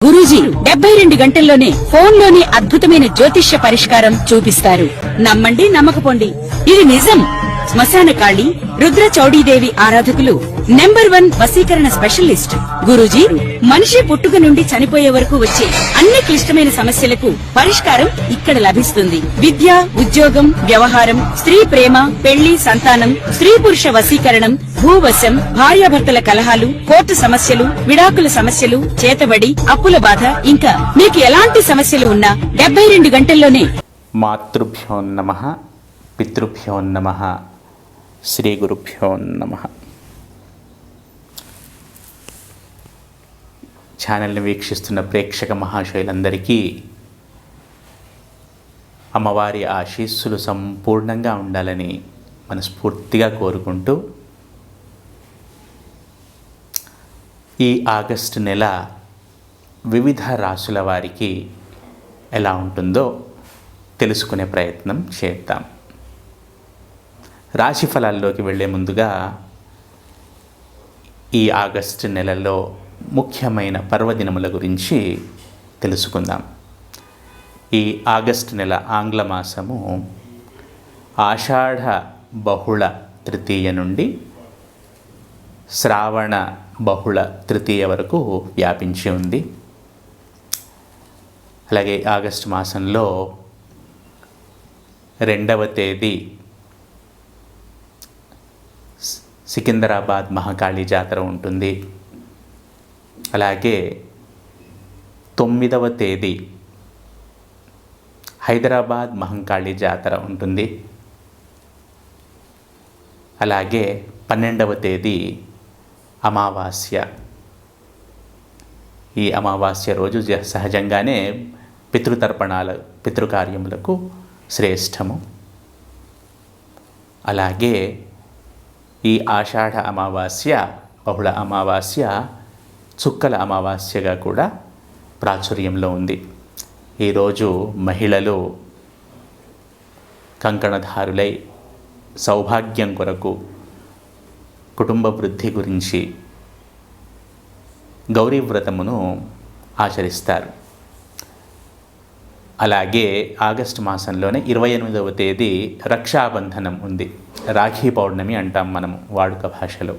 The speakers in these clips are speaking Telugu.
గురూజీ 72 గంటల్లోనే ఫోన్లోని అద్భుతమైన జ్యోతిష్య పరిష్కారం చూపిస్తారు. నమ్మండి, నమ్మకపోండి, ఇది నిజం. శ్మశాన కాళి రుద్ర చౌడీదేవి ఆరాధకులు నంబర్ 1 వశీకరణ స్పెషలిస్ట్ గురూజీ. మనిషి పుట్టుక నుండి చనిపోయే వరకు వచ్చే అన్ని క్లిష్టమైన సమస్యలకు పరిష్కారం ఇక్కడ లభిస్తుంది. విద్య, ఉద్యోగం, వ్యవహారం, స్త్రీ ప్రేమ, పెళ్లి, సంతానం, స్త్రీ పురుష వశీకరణం, భూవశం, భార్యాభర్తల కలహాలు, కోర్టు సమస్యలు, విడాకుల సమస్యలు, చేతబడి, అప్పుల బాధ, ఇంకా మీకు ఎలాంటి సమస్యలు ఉన్నా 72 గంటల్లోనే. మాతృభ్యో నమః, పితృభ్యో నమః, శ్రీ గురుభ్యో నమః. ఛానల్ని వీక్షిస్తున్న ప్రేక్షక మహాశయులందరికీ అమ్మవారి ఆశీస్సులు సంపూర్ణంగా ఉండాలని మనస్ఫూర్తిగా కోరుకుంటూ, ఈ ఆగస్టు నెల వివిధ రాశుల వారికి ఎలా ఉంటుందో తెలుసుకునే ప్రయత్నం చేద్దాం. రాశి ఫలాల్లోకి వెళ్ళే ముందుగా ఈ ఆగస్టు నెలలో ముఖ్యమైన పర్వదినముల గురించి తెలుసుకుందాం. ఈ ఆగస్టు నెల ఆంగ్ల మాసము ఆషాఢ బహుళ తృతీయ నుండి శ్రావణ బహుళ తృతీయ వరకు వ్యాపించి ఉంది. అలాగే ఆగస్టు మాసంలో 2వ తేదీ సికింద్రాబాద్ మహాకాళి జాతర ఉంటుంది. అలాగే 9వ తేదీ హైదరాబాద్ మహంకాళి జాతర ఉంటుంది. అలాగే 12వ తేదీ అమావాస్య. ఈ అమావాస్య రోజు సహజంగానే పితృకార్యములకు శ్రేష్టము. అలాగే ఈ ఆషాఢ అమావాస్య, బహుళ అమావాస్య, చుక్కల అమావాస్యగా కూడా ప్రాచుర్యంలో ఉంది. ఈరోజు మహిళలు కంకణధారులై సౌభాగ్యం కొరకు, కుటుంబ వృద్ధి గురించి గౌరీ వ్రతమును ఆచరిస్తారు. అలాగే ఆగస్టు మాసంలోనే 28వ తేదీ రక్షాబంధనం ఉంది. రాఖీ పౌర్ణమి అంటాం మనము వాడుక భాషలో.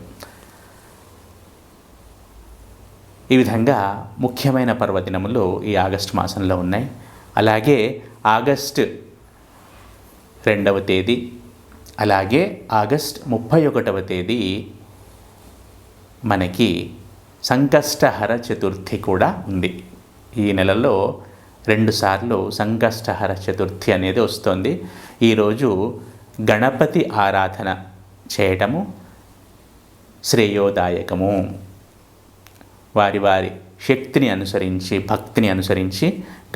ఈ విధంగా ముఖ్యమైన పర్వదినములు ఈ ఆగస్టు మాసంలో ఉన్నాయి. అలాగే ఆగస్టు 2వ తేదీ, అలాగే ఆగస్టు 31వ తేదీ మనకి సంకష్టహర చతుర్థి కూడా ఉంది. ఈ నెలలో 2 సార్లు సంకష్టహర చతుర్థి అనేది వస్తుంది. ఈరోజు గణపతి ఆరాధన చేయటము శ్రేయోదాయకము. వారి వారి శక్తిని అనుసరించి, భక్తిని అనుసరించి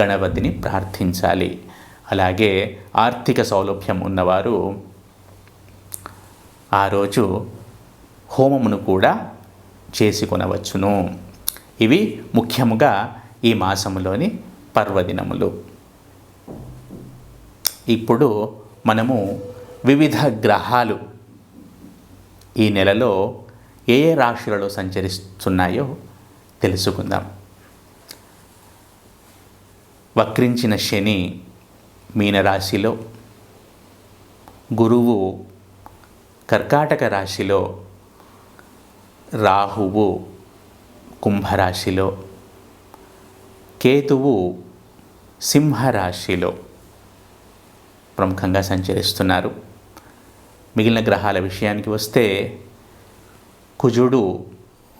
గణపతిని ప్రార్థించాలి. అలాగే ఆర్థిక సౌలభ్యం ఉన్నవారు ఆ రోజు హోమమును కూడా చేసుకొనవచ్చును. ఇవి ముఖ్యముగా ఈ మాసములోని పర్వదినములు. ఇప్పుడు మనము వివిధ గ్రహాలు ఈ నెలలో ఏ ఏ రాశులలో సంచరిస్తున్నాయో తెలుసుకుందాం. వక్రించిన శని మీనరాశిలో, గురువు కర్కాటక రాశిలో, రాహువు కుంభరాశిలో, కేతువు సింహరాశిలో ప్రముఖంగా సంచరిస్తున్నారు. మిగిలిన గ్రహాల విషయానికి వస్తే కుజుడు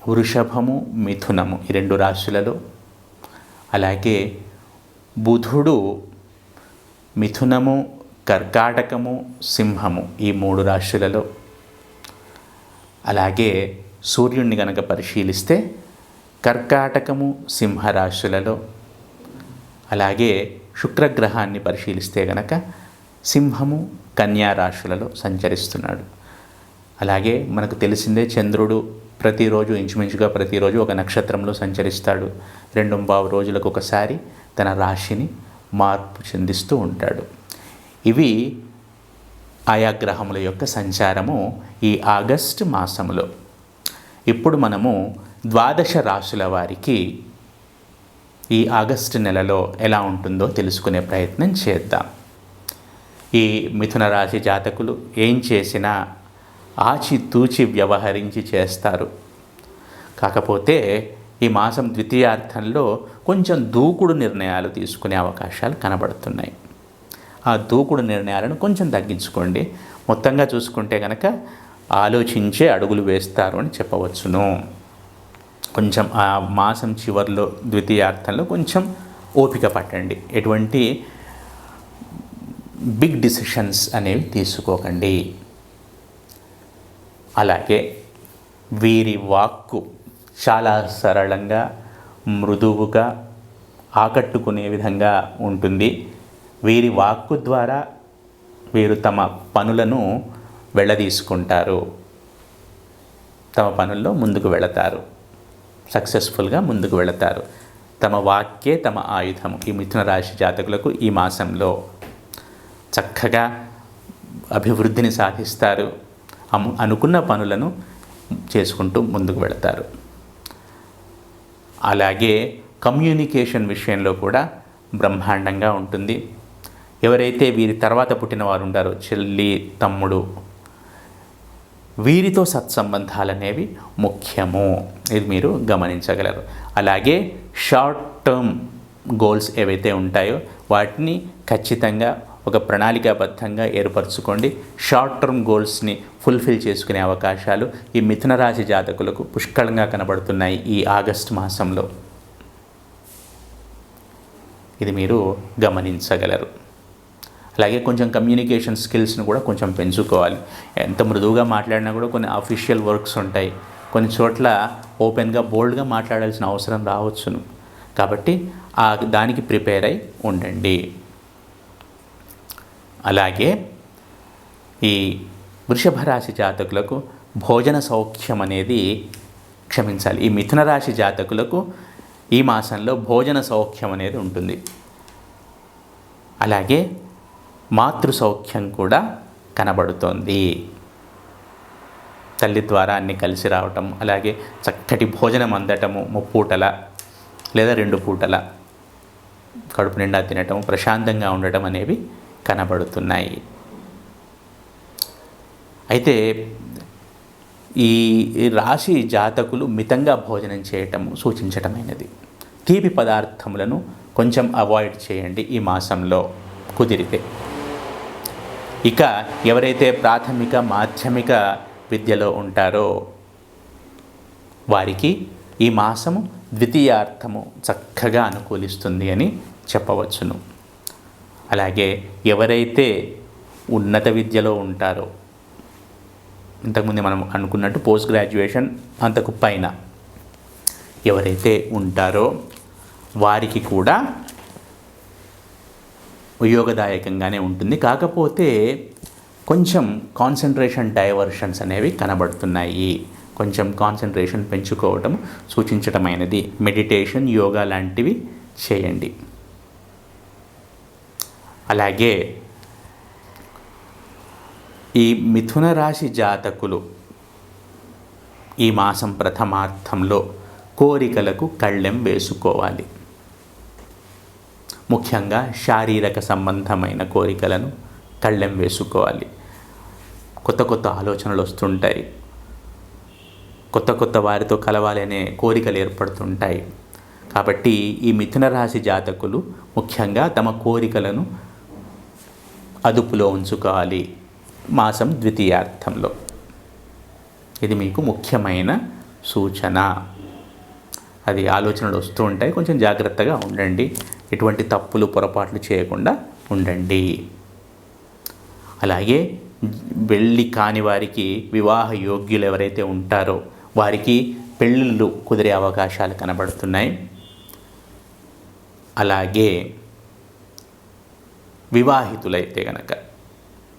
వృషభము, మిథునము ఈ 2 రాశులలో, అలాగే బుధుడు మిథునము, కర్కాటకము, సింహము ఈ 3 రాశులలో, అలాగే సూర్యుడిని గనక పరిశీలిస్తే కర్కాటకము, సింహరాశులలో, అలాగే శుక్రగ్రహాన్ని పరిశీలిస్తే గనక సింహము, కన్యా రాశులలో సంచరిస్తున్నాడు. అలాగే మనకు తెలిసిందే చంద్రుడు ప్రతిరోజు ఇంచుమించుగా ప్రతిరోజు ఒక నక్షత్రంలో సంచరిస్తాడు. 2.25 రోజులకు ఒకసారి తన రాశిని మార్పు చెందిస్తూ ఉంటాడు. ఇవి ఆయా గ్రహముల యొక్క సంచారము ఈ ఆగస్టు మాసములో. ఇప్పుడు మనము 12 రాశుల వారికి ఈ ఆగస్టు నెలలో ఎలా ఉంటుందో తెలుసుకునే ప్రయత్నం చేద్దాం. ఈ మిథున రాశి జాతకులు ఏం చేసినా ఆచితూచి వ్యవహరించి చేస్తారు. కాకపోతే ఈ మాసం ద్వితీయార్థంలో కొంచెం దూకుడు నిర్ణయాలు తీసుకునే అవకాశాలు కనబడుతున్నాయి. ఆ దూకుడు నిర్ణయాలను కొంచెం తగ్గించుకోండి. మొత్తంగా చూసుకుంటే కనుక ఆలోచించే అడుగులు వేస్తారు అని చెప్పవచ్చును. కొంచెం ఆ మాసం చివరిలో ద్వితీయార్థంలో కొంచెం ఓపిక పట్టండి. ఎటువంటి బిగ్ డిసిషన్స్ అనేవి తీసుకోకండి. అలాగే వీరి వాక్కు చాలా సరళంగా, మృదువుగా, ఆకట్టుకునే విధంగా ఉంటుంది. వీరి వాక్కు ద్వారా వీరు తమ పనులను వెళ్ళదీసుకుంటారు, తమ పనుల్లో ముందుకు వెళతారు, సక్సెస్ఫుల్గా ముందుకు వెళతారు. తమ వాక్యే తమ ఆయుధము. ఈ మిథున రాశి జాతకులకు ఈ మాసంలో చక్కగా అభివృద్ధిని సాధిస్తారు. అనుకున్న పనులను చేసుకుంటూ ముందుకు వెళతారు. అలాగే కమ్యూనికేషన్ విషయంలో కూడా బ్రహ్మాండంగా ఉంటుంది. ఎవరైతే వీరి తర్వాత పుట్టిన వారు ఉంటారో, చెల్లి, తమ్ముడు, వీరితో సత్సంబంధాలు అనేవి ముఖ్యము. ఇది మీరు గమనించగలరు. అలాగే షార్ట్ టర్మ్ గోల్స్ ఏవైతే ఉంటాయో వాటిని ఖచ్చితంగా ఒక ప్రణాళికాబద్ధంగా ఏర్పరచుకోండి. షార్ట్ టర్మ్ గోల్స్ని ఫుల్ఫిల్ చేసుకునే అవకాశాలు ఈ మిథున రాశి జాతకులకు పుష్కలంగా కనబడుతున్నాయి ఈ ఆగస్టు మాసంలో. ఇది మీరు గమనించగలరు. అలాగే కొంచెం కమ్యూనికేషన్ స్కిల్స్ని కూడా కొంచెం పెంచుకోవాలి. ఎంత మృదువుగా మాట్లాడినా కూడా కొన్ని అఫీషియల్ వర్క్స్ ఉంటాయి. కొన్ని చోట్ల ఓపెన్గా బోల్డ్గా మాట్లాడాల్సిన అవసరం రావచ్చును. కాబట్టి దానికి ప్రిపేర్ అయి ఉండండి. అలాగే ఈ వృషభ రాశి జాతకులకు భోజన సౌఖ్యం అనేది క్షమించాలి ఈ మిథున రాశి జాతకులకు ఈ మాసంలో భోజన సౌఖ్యం అనేది ఉంటుంది. అలాగే మాతృ సౌఖ్యం కూడా కనబడుతోంది. తల్లి ద్వారా అన్నీ కలిసి రావటం, అలాగే చక్కటి భోజనం అందటము, 3 పూటల లేదా 2 పూటల కడుపు నిండా తినటం, ప్రశాంతంగా ఉండటం అనేవి కనబడుతున్నాయి. అయితే ఈ రాశి జాతకులు మితంగా భోజనం చేయటం సూచించటమైనది. తీపి పదార్థములను కొంచెం అవాయిడ్ చేయండి ఈ మాసంలో కుదిరితే. ఇక ఎవరైతే ప్రాథమిక, మాధ్యమిక విద్యలో ఉంటారో వారికి ఈ మాసము ద్వితీయార్థము చక్కగా అనుకూలిస్తుంది అని చెప్పవచ్చును. అలాగే ఎవరైతే ఉన్నత విద్యలో ఉంటారో, ఇంతకుముందే మనం అనుకున్నట్టు పోస్ట్ గ్రాడ్యుయేషన్ అంతకు పైన ఎవరైతే ఉంటారో వారికి కూడా ఉపయోగదాయకంగానే ఉంటుంది. కాకపోతే కొంచెం కాన్సన్ట్రేషన్ డైవర్షన్స్ అనేవి కనబడుతున్నాయి. కొంచెం కాన్సన్ట్రేషన్ పెంచుకోవటం సూచించటమైనది. మెడిటేషన్, యోగా లాంటివి చేయండి. అలాగే ఈ మిథున రాశి జాతకులు ఈ మాసం ప్రథమార్థంలో కోరికలకు కళ్ళెం వేసుకోవాలి. ముఖ్యంగా శారీరక సంబంధమైన కోరికలను కళ్ళెం వేసుకోవాలి. కొత్త కొత్త ఆలోచనలు వస్తుంటాయి. కొత్త కొత్త వారితో కలవాలనే కోరికలు ఏర్పడుతుంటాయి. కాబట్టి ఈ మిథున రాశి జాతకులు ముఖ్యంగా తమ కోరికలను అదుపులో ఉంచుకోవాలి మాసం ద్వితీయార్థంలో. ఇది మీకు ముఖ్యమైన సూచన. అది ఆలోచనలు వస్తూ ఉంటాయి, కొంచెం జాగ్రత్తగా ఉండండి. ఎటువంటి తప్పులు, పొరపాట్లు చేయకుండా ఉండండి. అలాగే పెళ్ళి కాని వారికి, వివాహ యోగ్యులు ఎవరైతే ఉంటారో వారికి పెళ్ళిళ్ళు కుదిరే అవకాశాలు కనబడుతున్నాయి. అలాగే వివాహితులైతే గనక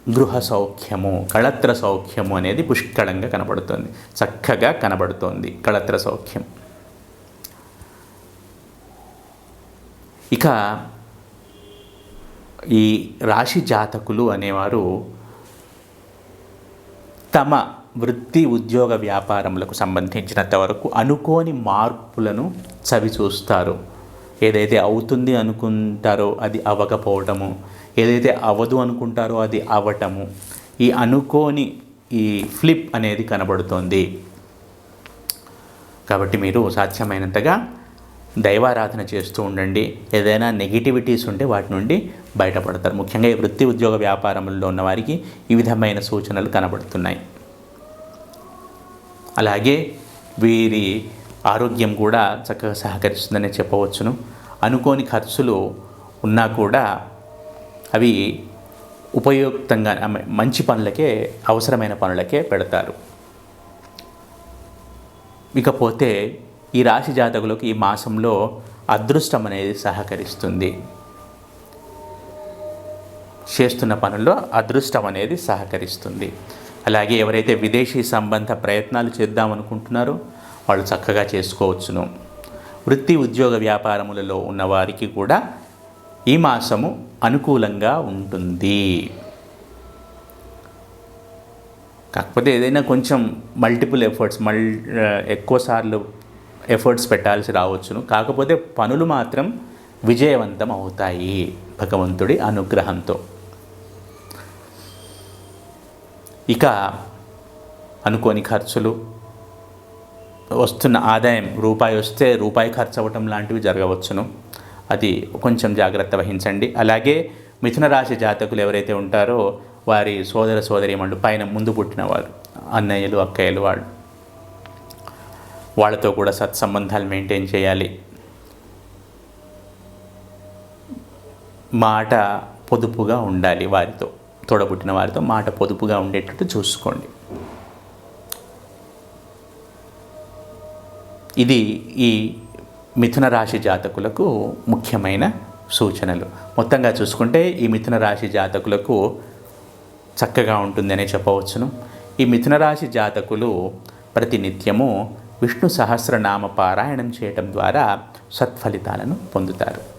గృహ సౌఖ్యము, కళత్ర సౌఖ్యము అనేది పుష్కలంగా కనబడుతోంది, చక్కగా కనబడుతోంది కళత్ర సౌఖ్యం. ఇక ఈ రాశి జాతకులు అనేవారు తమ వృత్తి, ఉద్యోగ, వ్యాపారములకు సంబంధించినంత వరకు అనుకోని మార్పులను చవిచూస్తారు. ఏదైతే అవుతుంది అనుకుంటారో అది అవ్వకపోవటము, ఏదైతే అవ్వదు అనుకుంటారో అది అవ్వటము, ఈ అనుకోని ఈ ఫ్లిప్ అనేది కనబడుతోంది. కాబట్టి మీరు సాధ్యమైనంతగా దైవారాధన చేస్తూ ఉండండి. ఏదైనా నెగిటివిటీస్ ఉంటే వాటి నుండి బయటపడతారు. ముఖ్యంగా ఈ వృత్తి ఉద్యోగ వ్యాపారంలో ఉన్న వారికి ఈ విధమైన సూచనలు కనబడుతున్నాయి. అలాగే వీరి ఆరోగ్యం కూడా చక్కగా సహకరిస్తుందనే చెప్పవచ్చును. అనుకోని ఖర్చులు ఉన్నా కూడా అవి ఉపయుక్తంగా మంచి పనులకే, అవసరమైన పనులకే పెడతారు. ఇకపోతే ఈ రాశి జాతకులకు ఈ మాసంలో అదృష్టం అనేది సహకరిస్తుంది. చేస్తున్న పనుల్లో అదృష్టం అనేది సహకరిస్తుంది. అలాగే ఎవరైతే విదేశీ సంబంధ ప్రయత్నాలు చేద్దామనుకుంటున్నారో వాళ్ళు చక్కగా చేసుకోవచ్చును. వృత్తి ఉద్యోగ వ్యాపారములలో ఉన్నవారికి కూడా ఈ మాసము అనుకూలంగా ఉంటుంది. కాకపోతే ఏదైనా కొంచెం మల్టిపుల్ ఎఫర్ట్స్ ఎక్కువసార్లు ఎఫర్ట్స్ పెట్టాల్సి రావచ్చును. కాకపోతే పనులు మాత్రం విజయవంతం అవుతాయి భగవంతుడి అనుగ్రహంతో. ఇక అనుకోని ఖర్చులు, వస్తున్న ఆదాయం రూపాయి వస్తే రూపాయి ఖర్చు అవ్వటం లాంటివి జరగవచ్చును. అది కొంచెం జాగ్రత్త వహించండి. అలాగే మిథున రాశి జాతకులు ఎవరైతే ఉంటారో వారి సోదర సోదరీమణులు, పైన ముందు పుట్టిన వారు, అన్నయ్యలు అక్కయ్యలు, వాళ్ళతో కూడా సత్సంబంధాలు మెయింటైన్ చేయాలి. మాట పొదుపుగా ఉండాలి. వారితో, తోడబుట్టిన వారితో మాట పొదుపుగా ఉండేటట్టు చూసుకోండి. ఇది ఈ మిథున రాశి జాతకులకు ముఖ్యమైన సూచనలు. మొత్తంగా చూసుకుంటే ఈ మిథున రాశి జాతకులకు చక్కగా ఉంటుందనే చెప్పవచ్చును. ఈ మిథున రాశి జాతకులు ప్రతినిత్యము విష్ణు సహస్రనామ పారాయణం చేయటం ద్వారా సత్ఫలితాలను పొందుతారు.